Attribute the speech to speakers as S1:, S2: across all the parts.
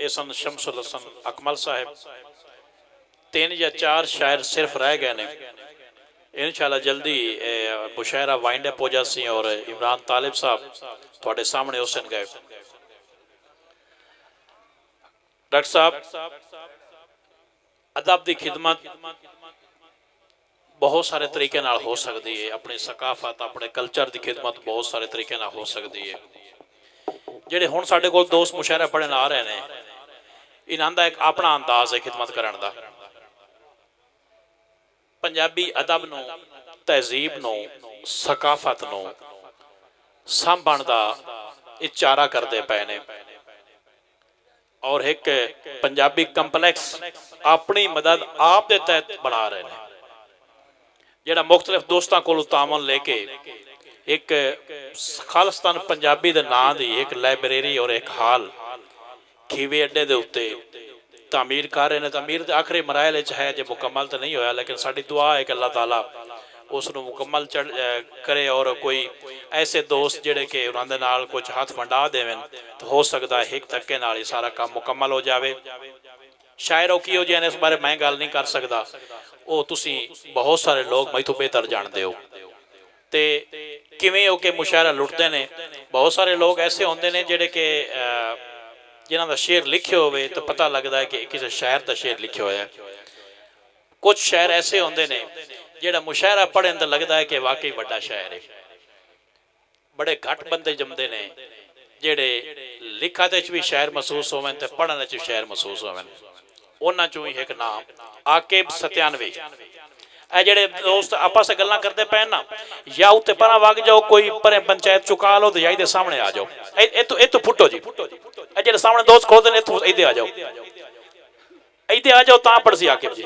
S1: ये सन शमसुल हसन अकमल साहब। 3 या 4 शायर सिर्फ रह गए ने। इंशाअल्लाह जल्दी मुशायरा वाइंड अप हो जासी और इमरान तालिब साहब थोड़े सामने उस दिन गए। डॉक्टर साहब अदब की खिदमत बहुत सारे तरीके नाल हो सकती है। अपनी सकाफत अपने कल्चर की खिदमत बहुत सारे तरीके नाल हो सकती है। जेडे हुण साडे कोल दोस्त मुशायरा पढ़न आ रहे हैं, इन्हां दा एक अपना अंदाज है खिदमत करन दा। पंजाबी अदब नूं, तहजीब नूं, सकाफत नूं सांभण दा इचारा करते पे ने और एक पंजाबी कंपलैक्स अपनी मदद आप दे तहत बना रहे हैं। जेड़ा मुख्तलिफ दोस्तों को तामन लेके एक खालिस्तान पंजाबी दे नां दी एक लाइब्रेरी और एक हाल खीवे अड्डे दे उत्ते तामीर कर रहे हैं। तामीर आखिरी मराहल है, जो मुकम्मल तो नहीं होया, लेकिन साड़ी दुआ है कि अल्लाह ताला उसनूं मुकम्मल करे और कोई ऐसे दोस्त जेडे कि उन्होंने नाल कुछ हाथ वंडा देवन तो हो सकता है एक धक्के नाल ही सारा काम मुकम्मल हो जाए। शायरों की हो जाए इस बारे मैं गल नहीं कर सकता, वो तुसी बहुत सारे लोग मैं तो बेहतर जानते हो। तो किवें हो के मुशायरा लुटते हैं। बहुत सारे लोग ऐसे होंगे ने जेडे कि जिन्हों का शेर लिखे होवे तो पता लगता है कि किसी शायर का शेर लिखे हुआ है। कुछ शायर ऐसे होंगे ने जेड़ा मुशायरा पढ़न तो लगता है कि वाकई बड़ा शायर है। बड़े घट बंदे जमते ने जेड़े लिखत भी शायर महसूस होवन ते पढ़न भी शायर महसूस होवन। उन्हां चों ही एक नाम आकिब सत्यानवी। ए जेड़े दोस्त आपस में गल्लां करते पे ना, या उत्ते परा वग जाओ, कोई परे पंचायत चुका लो तो या इहदे सामने आ जाओ। ए तो फुटो जी, ए जेड़े सामने दोस्त खोलते ने इत्थों इहदे आ जाओ, इहदे आ जाओ तां पढ़सी आकिब जी।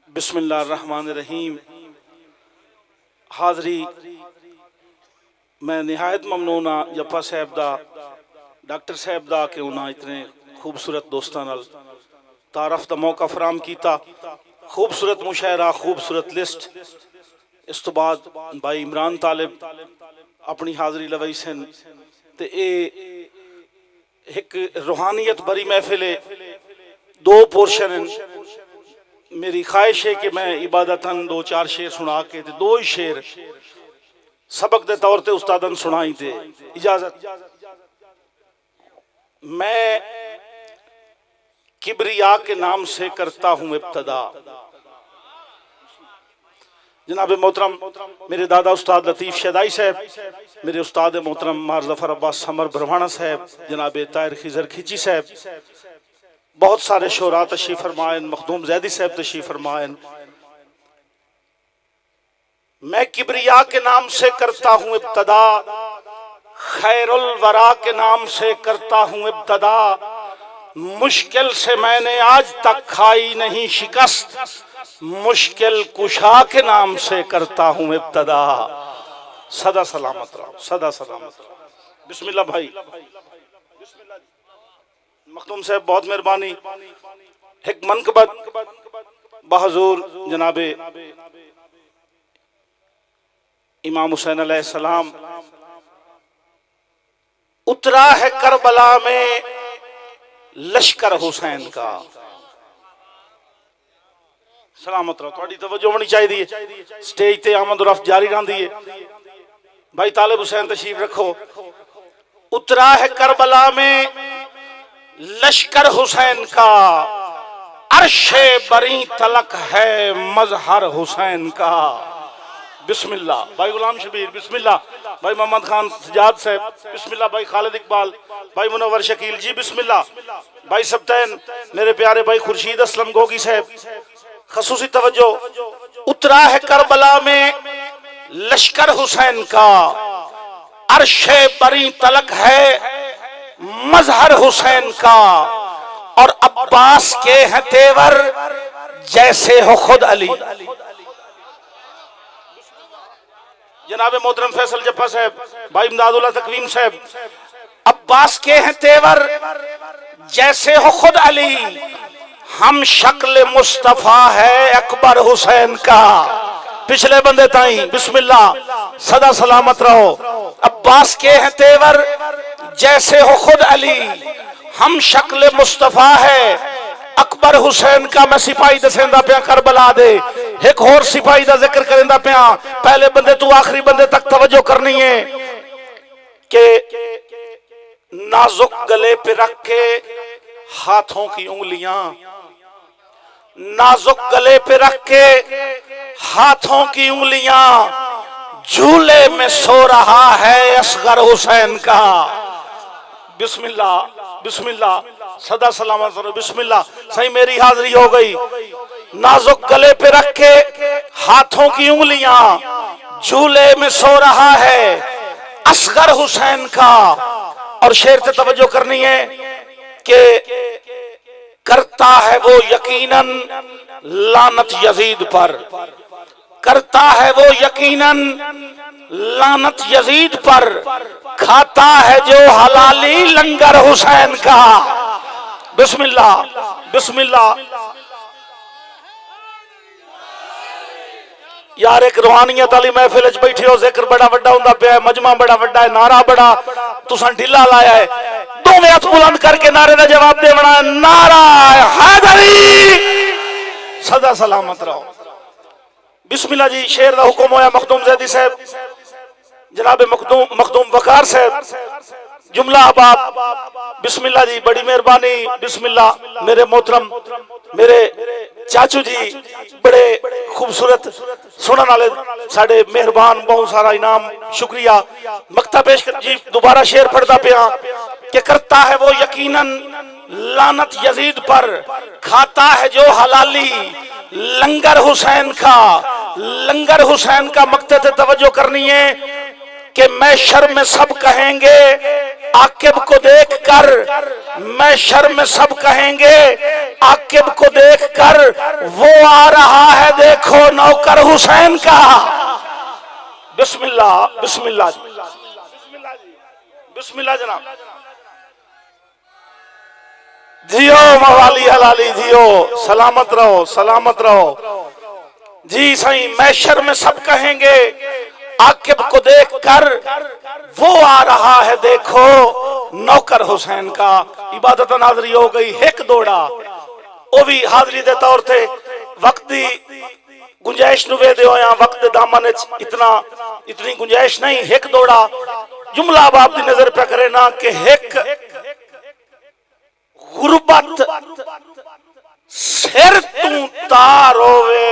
S2: बिस्मिल्लाहिर्रहमानिर्रहीम। हाज़री, मैं निहायत ममनून हाँ जप्पा साहब दा, डॉक्टर साहब दा कि उन्हें इतने खूबसूरत दोस्तों नाल तारफ का मौका फराम किया। खूबसूरत मुशायरा, खूबसूरत लिस्ट। इस तो बाद भाई इमरान तालिब अपनी हाज़री लवाई सन। तो ये एक रूहानियत भरी महफिल है, 2 पोर्शन। मेरी ख्वाहिश है कि मैं इबादतन 2-4 शेर सुना के 2 ही शेर सबक के तौर पर उस्तादन सुनाई दे इजाजत। मैं किबरिया के नाम से करता हूं इब्तदा। जनाब मोहतरम मेरे दादा उस्ताद लतीफ़ शदाई साहब, मेरे उस्ताद मोहतरम मार ज़फ़र अब्बास समर बरवाना साहब, जनाब ताहिर खिजर खिची साहब, बहुत सारे शोरा तशरीफ फरमायन, मखदूम जैदी साहब तशरीफ फरमायन। मैं किबरिया के नाम से करता हूं इब्तदा, खैरुल वरा के नाम से करता हूं इब्तदा। मुश्किल से मैंने आज तक खाई नहीं शिकस्त, मुश्किल कुशा के नाम से करता हूं इब्तदा। सदा सलामत रहो, सदा सलामत रहो। बिस्मिल्लाह भाई, मखदूम साहब बहुत मेहरबानी। एक मनकबत बहजूर जनाबे इमाम हुसैन अलैहिस्सलाम। उतरा है करबला में लश्कर हुसैन का। सलामत रहो, थोड़ी तवज्जो होनी चाहिए। स्टेज ते आमद रफ्त जारी रही है। भाई तालिब हुसैन तशरीफ रखो। उतरा है करबला में लश्कर हुसैन का, अर्शे बरी तलक है मजहर हुसैन का। बिस्मिल्लाह भाई गुलाम शबीर, बिस्मिल्लाह भाई मोहम्मद खान सजाद साहब, बिस्मिल्लाह भाई खालिद इकबाल, भाई मुनव्वर शकील जी, बिस्मिल्लाह भाई सबतैन, मेरे प्यारे भाई खुर्शीद असलम गोगी साहब, खसूसी तवज्जो। उतरा है करबला में लश्कर हुसैन का, अर्शे बरी तलक है मजहर हुसैन का। और अब्बास के हैं तेवर जैसे हो खुद अली। जनाब मोहतरम फैसल जप्पा साहब, भाई इमदादुल्लाह तकवीम साहब, अब्बास के हैं तेवर जैसे हो खुद अली, हम शक्ल मुस्तफा है अकबर हुसैन का। पिछले बंदे ताई बिस्मिल्लाह, सदा सलामत रहो। अब्बास के हैं तेवर जैसे हो खुद अली, हम शक्ल मुस्तफा है अकबर हुसैन का। मैं सिपाही दसेंदा पिया करबला दे, एक होर सिपाही का जिक्र करेंदा पिया। पहले बंदे तू आखिरी बंदे तक तवज्जो करनी है कि नाजुक गले पे रख के हाथों की उंगलियां, नाजुक गले पे रख के हाथों की उंगलियां, झूले में सो रहा है असगर हुसैन का। बिस्मिल्लाह बिस्मिल्लाह, सदा सलामत रहो। बिस्मिल्लाह, सही मेरी हाजिरी हो गई। नाजुक गले पे रख के हाथों की उंगलियां, झूले में सो रहा है असगर हुसैन का। और शेर से तवज्जो करनी है कि करता है वो यकीनन लानत यजीद पर, करता है वो यकीनन लानत यजीद पर, खाता है जो हलाली लंगर हुसैन का। बिस्मिल्लाह बिस्मिल्लाह। यार एक रूहानियत वाली महफिल च बैठे हो, जिक्र बड़ा वड्डा हुंदा पिया है, मजमा बड़ा वड्डा है, नारा बड़ा तुसां ढिला लाया है। दोवें हथ बुलंद करके नारे का जवाब देना है, नारा हैदरी, सदा सलामत रहो। बिस्मिल्लाह जी, शेर का हुक्म होया मखदूम जैदी साहब, जनाब मखदूम वकार साहब, जुमला अहबाब। बिस्मिल्लाह जी, बड़ी मेहरबानी। बिस्मिल्लाह। मेरे मोहतरम मेरे चाचू जी, बड़े खूबसूरत सुनने वाले साडे मेहरबान, बहुत सारा इनाम, शुक्रिया। मक्ता पेश कर जी, दोबारा शेर पढ़ता पिया कि करता है वो यकीनन लानत यजीद पर, खाता है जो हलाली लंगर हुसैन का। लंगर हुसैन का मक्ते से तवज्जो करनी है कि मैशर में सब कहेंगे आकिब को देखकर, मैशर में सब कहेंगे आकिब को देखकर, वो आ रहा है देखो नौकर हुसैन का। बिस्मिल्लाह बिस्मिल्लाह बिस्मिल्लाह जनाब। जियो मवाली हलाली, जियो, सलामत रहो सलामत रहो जी। सही, मैशर में सब कहेंगे आकिब को देखकर, वो आ रहा है देखो नौकर हुसैन का। इबादत नाजरी हो गई, हिक दौड़ा वो भी हाजरी दे तौर ते वक्त दी गुंजाइश नु वेदे होया, वक्त दे दामन इतनी गुंजाइश नहीं। हिक दौड़ा जुमला बाप दी नजर पे करे ना कि हिक गुरबत सिर तू तार होवे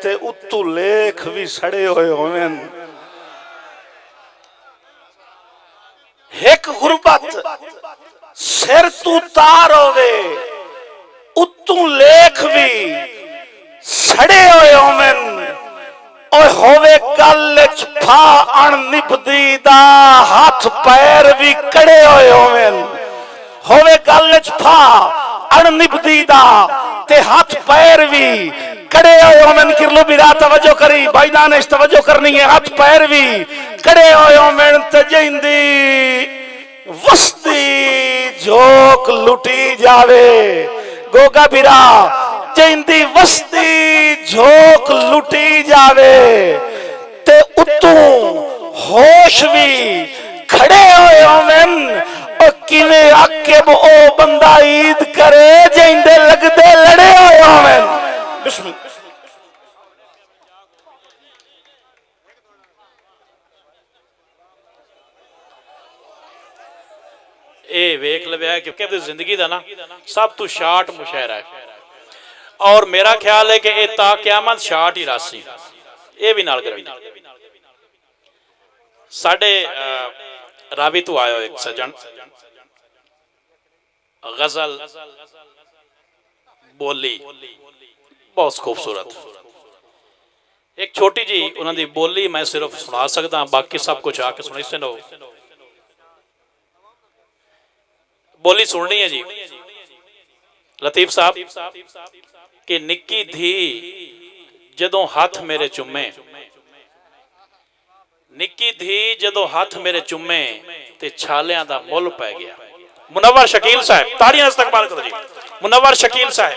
S2: ते उत्तू लेख भी सड़े होए होवेन। हिक गुरबत सिर तू तार होवे उत्तू लेख भी सड़े होए होवेन। ओए होवे गल च फा अणनिभदी दा, हाथ पैर भी कड़े होए होवेन। होवे गल च फा अणनिभदी दा ते हाथ पैर भी कड़े होए होवेन। किरलो बिरा तवज्जो करी, भाईजान इस तवज्जो करनी है। हाथ पैर भी कड़े होए होवेन ते जिंदी वस्ती झोक लुटी जावे। गोगा बिरा जिंदी वस्ती झोक लुटी जावे ते उत्तू होश भी खड़े होए होवेन। किवें आकिब ओ बंदा ईद करे जिंदे लगदे लड़े होए होवेन। बिस्मिल्लाह।
S1: ये वेख लव्या कि कहते जिंदगी दा ना सब तो शार्ट मुशायरा है, और मेरा ख्याल है कि ये ता क़यामत शार्ट ही रासी। ये भी नाल करें साडे रावी तो आयो एक सजन, गजल बोली बहुत खूबसूरत, एक छोटी जी उन्होंने बोली मैं सिर्फ सुना सकता, बाकी सब कुछ आके सुनी सुनो। बोली सुननी है जी लतीफ साहब कि निक्की धी जदों हाथ मेरे चुमे, निक्की धी जदों हाथ मेरे चुमे ते छालियां दा मुल पै गया। मुनव्वर शकील साहब, ताड़ियां इस्तकबाल करो जी। मुनव्वर शकील साहब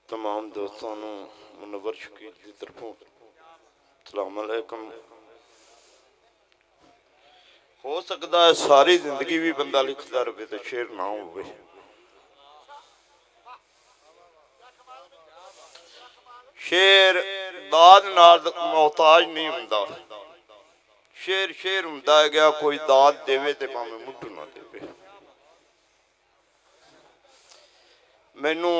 S3: तमाम दोस्तों को मुनव्वर शकील की तरफों सलाम अलैकुम। हो सकता है सारी जिंदगी भी बंदा लिखता रहे तो शेर ना हो। शेर दाद नाल मोहताज नहीं हुंदा। शेर शेर हुंदा है गया कोई दाद देवे ते भावें मुठ्ठू ना देवे। मैनू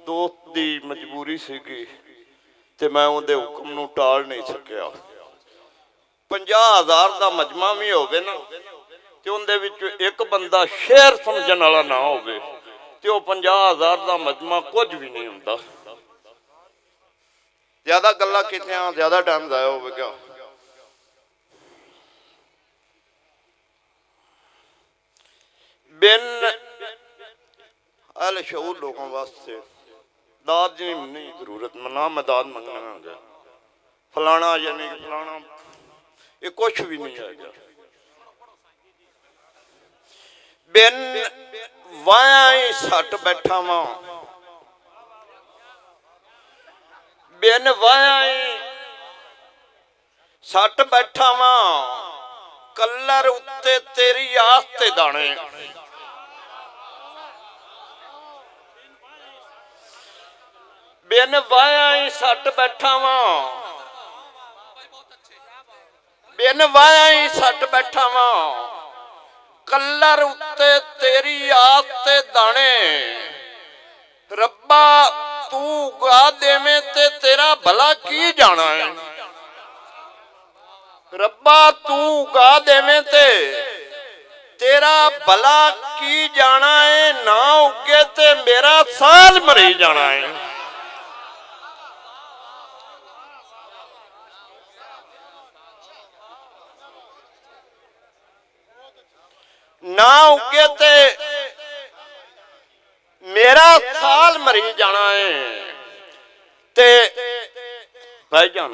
S3: दोस्त की मजबूरी सीगी ते मैं उहदे हुक्म नूं टाल नहीं सकिया। 50,000 का मजमा भी होवे ना ते उहदे विच एक बंदा शेर समझण वाला ना होवे ते ओह 50,000 का मजमा कुछ भी नहीं हुंदा। ज्यादा गल्लां कीतियां ज्यादा टाइम जाया होवेगा। बिन अल शऊर लोगों वास्ते दाद की नहीं जरूरत। ना मैं दाद मंगना गया फलाना यानी फलाना ये कुछ भी नहीं है। बिन वाया ही सट बैठा वा। बिन वाया ही सट बैठा वा कलर उत्ते तेरी आस ते दाने। बिन वाया ही सट बैठा वा। बिन वाया ही सट बैठा वा कलर उत्ते तेरी आस ते दाने। रब्बा तू गा देवे ते तेरा भला की जाना है। रब्बा तू गा देवे ते तेरा भला की जाना है। ना उगे ते मेरा साल मरी जाना है। ना उगे ते मेरा साल मरी जाना है। ते भाईजान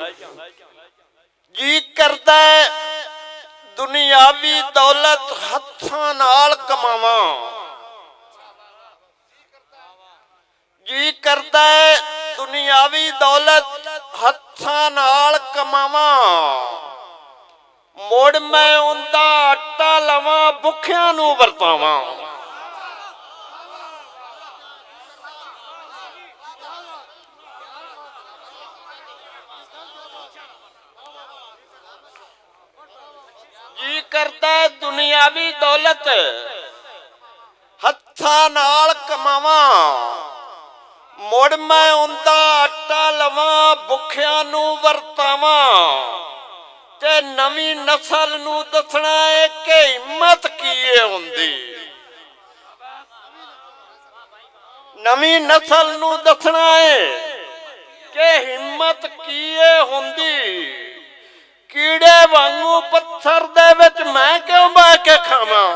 S3: जी करदा है दुनियावी दौलत हत्थां नाल कमावा। जी करदा है दुनियावी दौलत हत्थां नाल कमावा। मुड़ मैं उनका आटा लवा भुखिया नू वरतावा। जी करता है दुनियावी दौलत हत्थां नाल कमावा। मुड़ मैं उनका आटा लवा भुखिया नू वरतावा। ते नवी नस्ल नू दसना है कि हिम्मत की हुंदी। नवी नस्ल नू दसना है कि हिम्मत की हुंदी। कीड़े वांगू पत्थर दे विच मैं क्यों बह के खावां।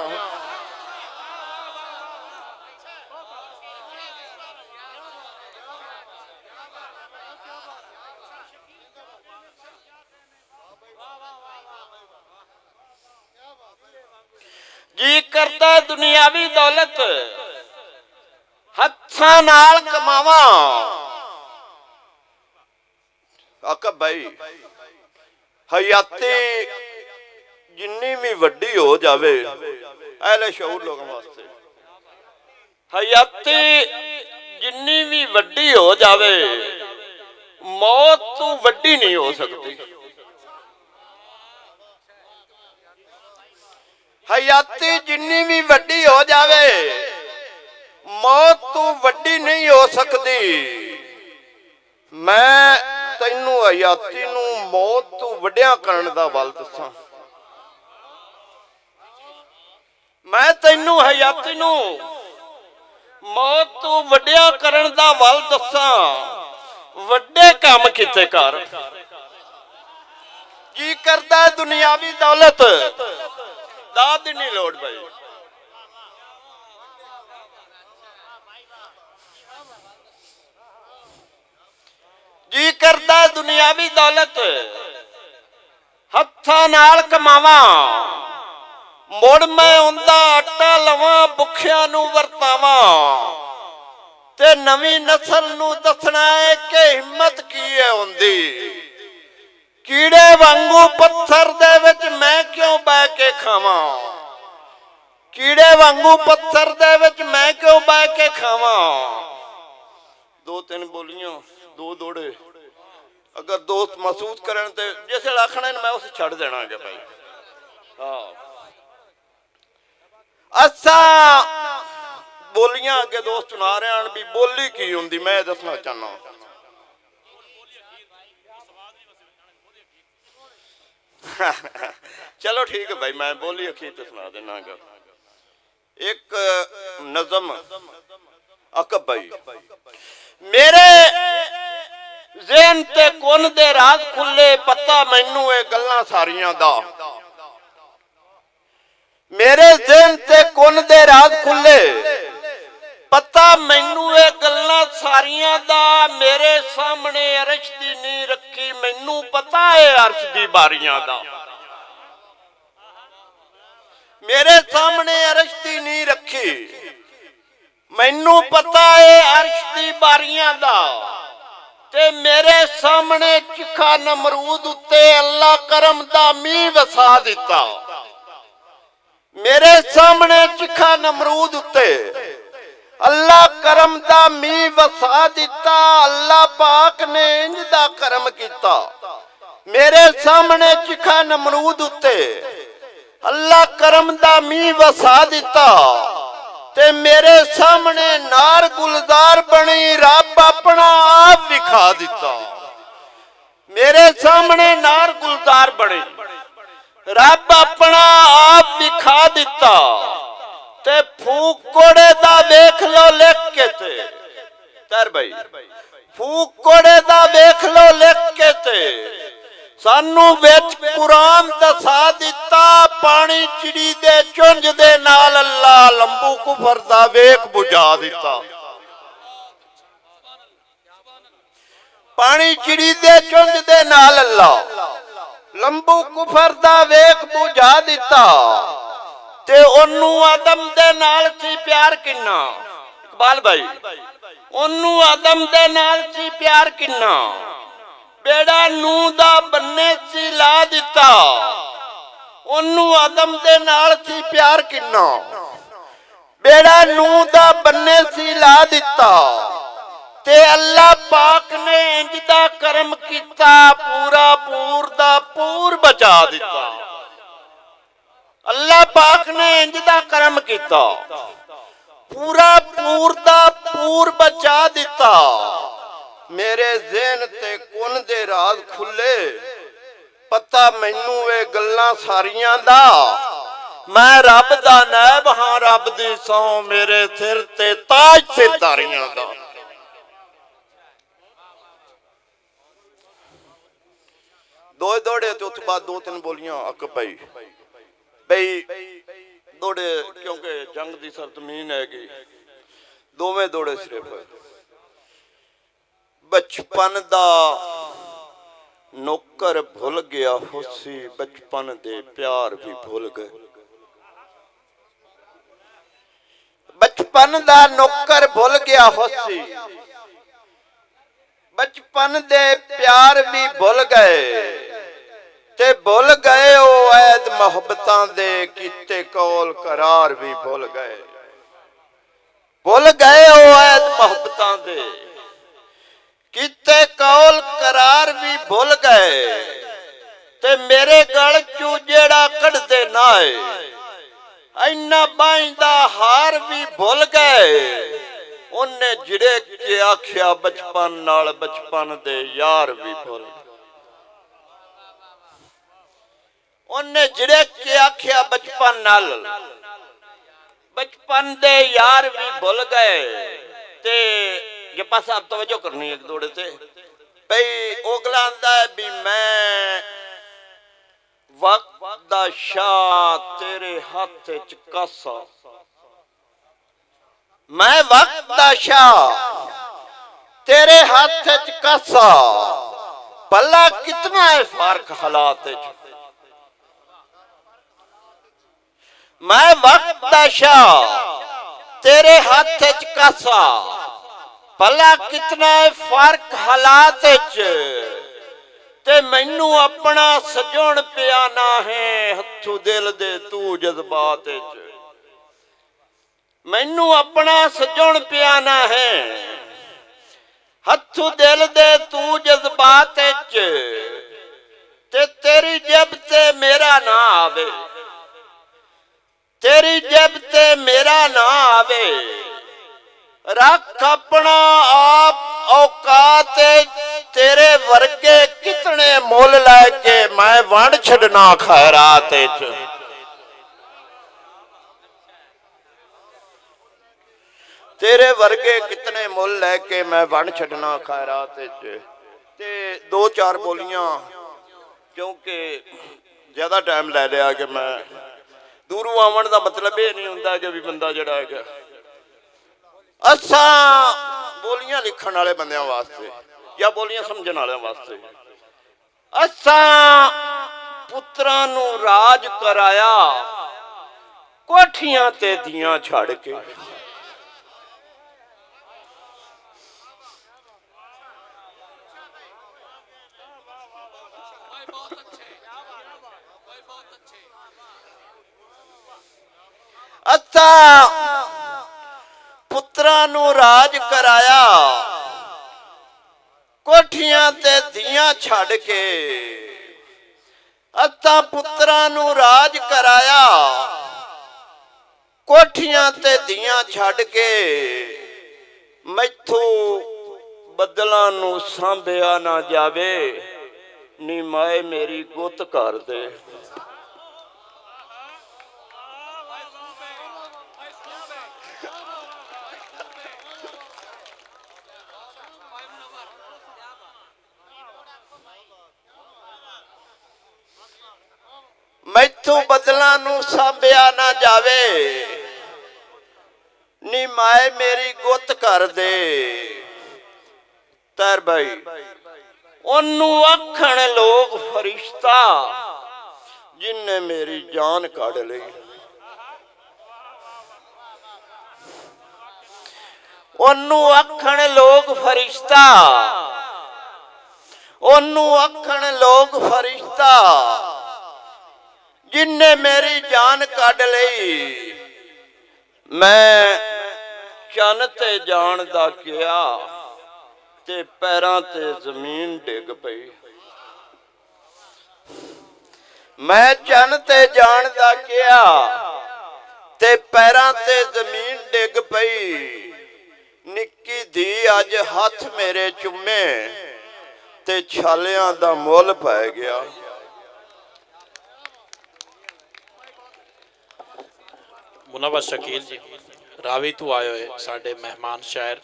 S3: जी करता है दुनियावी दौलत हत्थां नाल कमावा। आका भाई हयाती जिन्नी भी वड्डी हो जावे अहले शऊर लोगों वास्ते हयाती जिन्नी भी वड्डी हो जावे मौत तो वड्डी नहीं हो सकती। हयाती जिन्नी भी वड्डी हो जावे मौत तो वड्डी नहीं हो सकती। मैं तैनू हयाती नू मौत तो वड्डिया करन दा वल दसां। मैं तैनू हयाती नू मौत तो वड्डिया करन दा वल दसां। वड्डे काम कीते कर। जी करदा है दुनियावी दौलत दाद नहीं लोड़ भाई। जी करदा है दुनियावी दौलत हत्थां नाल कमावा। मुड़ मैं उनका आटा लवा भुखिया नू वरतावा। ते ਤੇ ਨਵੀਂ ਨਸਲ ਨੂੰ ਦੱਸਣਾ ਹੈ ਕਿ ਹਿੰਮਤ ਕੀ ਹੈ ਹੁੰਦੀ। ਕੀੜੇ ਵਾਂਗੂ ਪੱਥਰ ਦੇ ਵਿੱਚ ਮੈਂ ਕਿਉਂ ਬਹਿ ਕੇ ਖਾਵਾਂ, ਕੀੜੇ ਵਾਂਗੂ ਪੱਥਰ ਦੇ ਵਿੱਚ ਮੈਂ ਕਿਉਂ ਬਹਿ ਕੇ ਖਾਵਾਂ। ਦੋ ਤਿੰਨ ਬੋਲੀਆਂ ਦੋ ਦੋੜੇ ਅਗਰ ਦੋਸਤ ਮਹਿਸੂਸ ਕਰਨ ਤੇ ਜਿਸ ਵੇਲੇ ਆਖਣਾ ਮੈਂ ਉਸ ਛੱਡ ਦੇਣਾ ਹੈ ਭਾਈ। ਹਾਂ ਅਸਾਂ ਬੋਲੀਆਂ ਅੱਗੇ ਦੋਸਤ ਸੁਣਾ ਰਹੇ ਹਨ ਵੀ ਬੋਲੀ ਕੀ ਹੁੰਦੀ ਮੈਂ ਦੱਸਣਾ ਚਾਹੁੰਦਾ। ਚਲੋ ਠੀਕ ਹੈ ਭਾਈ ਮੈਂ ਬੋਲੀ ਅਖੀਰ ਤੇ ਸੁਣਾ ਦੇਣਾ ਗਾ। ਇੱਕ ਨਜ਼ਮ ਅਕਬ ਭਾਈ। ਮੇਰੇ ਜ਼ਿਹਨ ਤੇ ਕੁਨ ਦੇ ਰਾਜ਼ ਖੁੱਲੇ ਪਤਾ ਮੈਨੂੰ ਇਹ ਗੱਲਾਂ ਸਾਰੀਆਂ ਦਾ। ਮੇਰੇ ਜ਼ਿਹਨ ਤੇ ਕੁਨ ਦੇ ਰਾਜ਼ ਖੁੱਲੇ ਪਤਾ ਮੈਨੂੰ ਇਹ ਗੱਲਾਂ ਸਾਰੀਆਂ ਦਾ। ਮੇਰੇ ਸਾਹਮਣੇ ਅਰਸ਼ ਦੀ ਨੀਂਹ ਰੱਖੀ ਮੈਨੂੰ ਪਤਾ ਹੈ ਅਰਸ਼ ਦੀ ਬਾਰੀਆਂ ਦਾ। ਮੇਰੇ ਸਾਹਮਣੇ ਅਰਸ਼ ਦੀ ਨੀਂਹ ਰੱਖੀ ਮੈਨੂੰ ਪਤਾ ਹੈ ਅਰਸ਼ ਦੀ ਬਾਰੀਆਂ ਦਾ। ਤੇ ਮੇਰੇ ਸਾਹਮਣੇ ਚਿਖਾ ਨਮਰੂਦ ਉੱਤੇ ਅੱਲਾ ਕਰਮ ਦਾ ਮੀਂਹ ਵਸਾ ਦਿੱਤਾ। ਮੇਰੇ ਸਾਹਮਣੇ ਚਿਖਾ ਨਮਰੂਦ ਉੱਤੇ ਅੱਲਾ ਕਰਮ ਦਾ ਮੀਂਹ ਵਸਾ ਦਿੱਤਾ। ਅੱਲਾ ਪਾਕ ਨੇ ਇੰਜ ਦਾ ਕਰਮ ਕੀਤਾ। ਮੇਰੇ ਸਾਹਮਣੇ ਚਿਖਾ ਨਮਰੂਦ ਉੱਤੇ ਅੱਲਾ ਕਰਮ ਦਾ ਮੀਂਹ ਵਸਾ ਦਿੱਤਾ। ਤੇ ਮੇਰੇ ਸਾਹਮਣੇ ਨਾਰ ਗੁਲਜ਼ਾਰ ਬਣੀ ਰੱਬ ਆਪਣਾ ਆਪ ਵਿਖਾ ਦਿੱਤਾ। ਮੇਰੇ ਸਾਹਮਣੇ ਨਾਰ ਗੁਲਜ਼ਾਰ ਬਣੀ ਰੱਬ ਆਪਣਾ ਆਪ ਵਿਖਾ ਦਿੱਤਾ। ਤੇ ਫੂਕ ਕੋੜੇ ਦਾ ਵੇਖ ਲੋ ਲਿਖ ਕੇ ਤੇ ਤਰ ਭਾਈ ਫੂਕ ਕੋੜੇ ਦਾ ਵੇਖ ਲੋ ਲਿਖ ਕੇ ਤੇ ਸਾਨੂੰ ਵਿੱਚ ਕੁਰਾਨ ਦਸਾ ਦਿੱਤਾ। ਪਾਣੀ ਚਿੜੀ ਦੇ ਚੁੰਝ ਦੇ ਨਾਲ ਅੱਲਾ ਲੰਬੂ ਕੁਫਰ ਦਾ ਵੇਖ ਬੁਝਾ ਦਿੱਤਾ। ਪਾਣੀ ਚਿੜੀ ਦੇ ਚੁੰਝ ਦੇ ਨਾਲ ਅੱਲਾ ਲੰਬੂ ਕੁਫਰ ਦਾ ਵੇਖ ਬੁਝਾ ਦਿੱਤਾ। ਤੇ ਉਹਨੂੰ ਆਦਮ ਦੇ ਨਾਲ ਸੀ ਪਿਆਰ ਕਿੰਨਾ। ਇਕਬਾਲ ਭਾਈ ਉਹਨੂੰ ਆਦਮ ਦੇ ਨਾਲ ਸੀ ਪਿਆਰ ਕਿੰਨਾ। ਬੇੜਾ ਨੂਹ ਦਾ ਬੰਨੇ ਸੀ ਲਾ ਦਿੱਤਾ। ਉਹਨੂੰ ਆਦਮ ਦੇ ਨਾਲ ਸੀ ਪਿਆਰ ਕਿੰਨਾ। ਬੇੜਾ ਨੂਹ ਦਾ ਬੰਨੇ ਸੀ ਲਾ ਦਿੱਤਾ। ਤੇ ਅੱਲਾ ਪਾਕ ਨੇ ਇੰਜ ਦਾ ਕਰਮ ਕੀਤਾ ਪੂਰਾ ਪੂਰ ਦਾ ਪੂਰ ਬਚਾ ਦਿੱਤਾ। ਅੱਲਾ ਪਾਕ ਨੇ ਇੰਜ ਦਾ ਕਰਮ ਕੀਤਾ ਪੂਰਾ ਪੂਰ ਦਾ ਪੂਰ ਬਚਾ ਦਿੱਤਾ। ਮੇਰੇ ਜ਼ਿਹਨ ਤੇ ਕੁਨ ਦੇ ਰਾਜ਼ ਖੁੱਲੇ ਪਤਾ ਮੈਨੂੰ ਇਹ ਗੱਲਾਂ ਸਾਰੀਆਂ ਦਾ। ਮੈਂ ਰੱਬ ਦਾ ਨਾਇਬ ਹਾਂ ਰੱਬ ਦੀ ਸਹੁੰ ਮੇਰੇ ਸਿਰ ਤੇ ਤਾਜ ਸਿਰਦਾਰੀਆਂ ਦਾ। ਦੋ ਦੋੜੇ ਤੇ ਉਸ ਤੋਂ ਬਾਅਦ ਦੋ ਤਿੰਨ ਬੋਲੀਆਂ ਅਕ ਪਈ ਬਈ ਦੋੜੇ ਕਿਉਂਕਿ ਜੰਗ ਦੀ ਸਰਜ਼ਮੀਨ ਹੈਗੀ। ਦੋਵੇਂ ਦੋੜੇ ਸਿਰਫ ਬਚਪਨ ਦਾ ਨੌਕਰ ਭੁੱਲ ਗਿਆ ਹੋਸੀ ਬਚਪਨ ਦੇ ਪਿਆਰ ਵੀ ਭੁੱਲ ਗਏ। ਬਚਪਨ ਦਾ ਨੌਕਰ ਭੁੱਲ ਗਿਆ ਹੋਸੀ ਬਚਪਨ ਦੇ ਪਿਆਰ ਵੀ ਭੁੱਲ ਗਏ। ਤੇ ਭੁੱਲ ਗਏ ਉਹ ਐਦ ਮੁਹੱਬਤਾਂ ਦੇ ਕੀਤੇ ਕੌਲ ਕਰਾਰ ਵੀ ਭੁੱਲ ਗਏ। ਭੁੱਲ ਗਏ ਉਹ ਐਦ ਮੁਹੱਬਤਾਂ ਦੇ ਕੀਤੇ ਕੌਲ ਕਰਾਰ ਵੀ ਭੁੱਲ ਗਏ। ਤੇ ਮੇਰੇ ਗਲ ਚੋਂ ਜਿਹੜਾ ਕੱਢਦੇ ਨਾ ਇੰਨਾ ਬਾਈਂਦਾ ਹਾਰ ਵੀ ਭੁੱਲ ਗਏ। ਉਹਨੇ ਜਿਹੜੇ ਕਿ ਆਖਿਆ ਬਚਪਨ ਨਾਲ ਬਚਪਨ ਦੇ ਯਾਰ ਵੀ ਭੁੱਲ ਗਏ। ਉਹਨੇ ਜਿਹੜੇ ਕਿ ਆਖਿਆ ਬਚਪਨ ਨਾਲ ਬਚਪਨ ਦੇ ਯਾਰ ਵੀ ਭੁੱਲ ਗਏ। ਤੇ ਜੱਪਾ ਸਾਹਿਬ ਤਵੱਜੋ ਕਰਨੀ ਇੱਕ ਦੋੜੇ ਤੇ ਭਈ ਅਗਲਾ ਆਂਦਾ ਹੈ ਵੀ ਮੈਂ ਵਕਤ ਦਾ ਸ਼ਾਹ ਤੇਰੇ ਹੱਥ ਚ ਕਾਸਾ। ਮੈਂ ਵਕਤ ਦਾ ਸ਼ਾਹ ਤੇਰੇ ਹੱਥ ਚ ਕਾਸਾ। ਭਲਾ ਕਿਤਨਾ ਹੈ ਫਰਕ ਹਾਲਾਤ ਚ। ਮੈਂ ਵਕਤ ਦਾ ਸ਼ਾਹ ਤੇਰੇ ਹੱਥ ਚ ਕਾਸਾ। ਭਲਾ ਕਿਤਨਾ ਹੈ ਫਰਕ ਹਾਲਾਤ ਵਿੱਚ ਤੇ ਮੈਨੂੰ ਆਪਣਾ ਸਜਣ ਪਿਆ ਨਾ ਹੈ ਹੱਥੋਂ ਦਿਲ ਦੇ ਤੂੰ ਜਜ਼ਬਾਤ ਵਿੱਚ ਮੈਨੂੰ ਆਪਣਾ ਸਜਣ ਪਿਆ ਨਾ ਹੈ ਹੱਥੋਂ ਦਿਲ ਦੇ ਤੂੰ ਜਜ਼ਬਾਤ ਵਿੱਚ ਤੇ ਤੇਰੀ ਜਬ ਤੇ ਮੇਰਾ ਨਾ ਆਵੇ ਤੇਰੀ ਜਬ ਤੇ ਮੇਰਾ ਨਾ ਆਵੇ ਰੱਖ ਆਪਣਾ ਆਪ ਔਕਾਤ ਤੇਰੇ ਵਰਗੇ ਕਿਤਨੇ ਮੁੱਲ ਲੈ ਕੇ ਮੈਂ ਵੰਡ ਛੱਡਣਾ ਖੈਰਾਤ ਵਿੱਚ ਤੇਰੇ ਵਰਗੇ ਕਿਤਨੇ ਮੁੱਲ ਲੈ ਕੇ ਮੈਂ ਵੰਡ ਛੱਡਣਾ ਖੈਰਾਤ ਵਿੱਚ ਤੇ ਦੋ ਚਾਰ ਬੋਲੀਆਂ ਕਿਉਂਕਿ ਜ਼ਿਆਦਾ ਟਾਈਮ ਲੈ ਲਿਆ ਕਿ ਮੈਂ ਦੂਰੋਂ ਆਉਣ ਦਾ ਮਤਲਬ ਇਹ ਨਹੀਂ ਹੁੰਦਾ ਕਿ ਵੀ ਬੰਦਾ ਜਿਹੜਾ ਹੈਗਾ ਅਸਾਂ ਬੋਲੀਆਂ ਲਿਖਣ ਵਾਲੇ ਬੰਦਿਆਂ ਵਾਸਤੇ ਜਾਂ ਬੋਲੀਆਂ ਸਮਝਣ ਵਾਲਿਆਂ ਵਾਸਤੇ ਅਸਾਂ ਪੁੱਤਰਾਂ ਨੂੰ ਰਾਜ ਕਰਾਇਆ ਕੋਠੀਆਂ ਤੇ ਦੀਆਂ ਛੱਡ ਕੇ ਅਸਾਂ ਪੁੱਤਰਾਂ ਨੂੰ ਰਾਜ ਕਰਾਇਆ ਕੋਠੀਆਂ ਤੇ ਦੀਆਂ ਛੱਡ ਕੇ ਅਸਾਂ ਪੁੱਤਰਾਂ ਨੂੰ ਰਾਜ ਕਰਾਇਆ ਕੋਠੀਆਂ ਤੇ ਦੀਆਂ ਛੱਡ ਕੇ ਮੈਥੋਂ ਬੱਦਲਾਂ ਨੂੰ ਸਾਂਭਿਆ ਨਾ ਜਾਵੇ ਨੀ ਮਾਏ ਮੇਰੀ ਗੁੱਤ ਕਰ ਦੇ ਮੈਥੋਂ ਬਦਲਾਂ ਨੂੰ ਸਾਂਭਿਆ ਨਾ ਜਾਵੇ ਨੀ ਮਾਏ ਮੇਰੀ ਗੁੱਤ ਕਰ ਦੇ ਤਰ ਭਾਈ ਉਹਨੂੰ ਆਖਣ ਲੋਕ ਫਰਿਸ਼ਤਾ ਜਿਨਨੇ ਮੇਰੀ ਜਾਨ ਕੱਢ ਲਈ ਉਹਨੂੰ ਆਖਣ ਲੋਕ ਫਰਿਸ਼ਤਾ ਉਹਨੂੰ ਆਖਣ ਲੋਕ ਫਰਿਸ਼ਤਾ ਜਿਨਨੇ ਮੇਰੀ ਜਾਨ ਕੱਢ ਲਈ ਮੈਂ ਚੰਨ ਤੇ ਜਾਣ ਦਾ ਕਿਹਾ ਤੇ ਪੈਰਾਂ ਤੇ ਜ਼ਮੀਨ ਡਿੱਗ ਪਈ ਮੈਂ ਚੰਨ ਤੇ ਜਾਣ ਦਾ ਕਿਹਾ ਤੇ ਪੈਰਾਂ ਤੇ ਜ਼ਮੀਨ ਡਿੱਗ ਪਈ ਨਿੱਕੀ ਧੀ ਅੱਜ ਹੱਥ ਮੇਰੇ ਚੁੰਮੇ ਤੇ ਛਾਲਿਆਂ ਦਾ ਮੁੱਲ ਪੈ ਗਿਆ
S1: मुनव्वर शकील जी रावी तो आए हुए साडे मेहमान शायर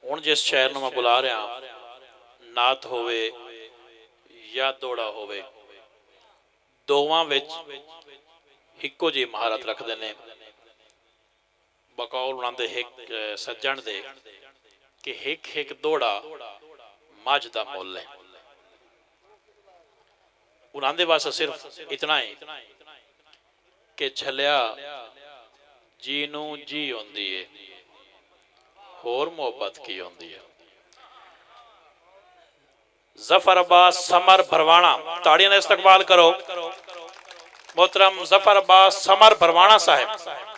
S1: हुण जिस शायर नूं मैं बुला रहा नात होवे या दोड़ा होवे दोवां विच इक्को जी महारत रखते हैं बकौल उन्हां दे हिक सज्जण दे कि हिक हिक दोड़ा मझ दा मुल है उन्हां दे वास्ते सिर्फ इतना ही कि छलिया जी नूं जी होंदी है होर मोहब्बत की होंदी है जफर अब्बास समर भरवाना ताड़ियां दा इस्तकबाल करो मोहतरम जफर अब्बास समर भरवाना साहब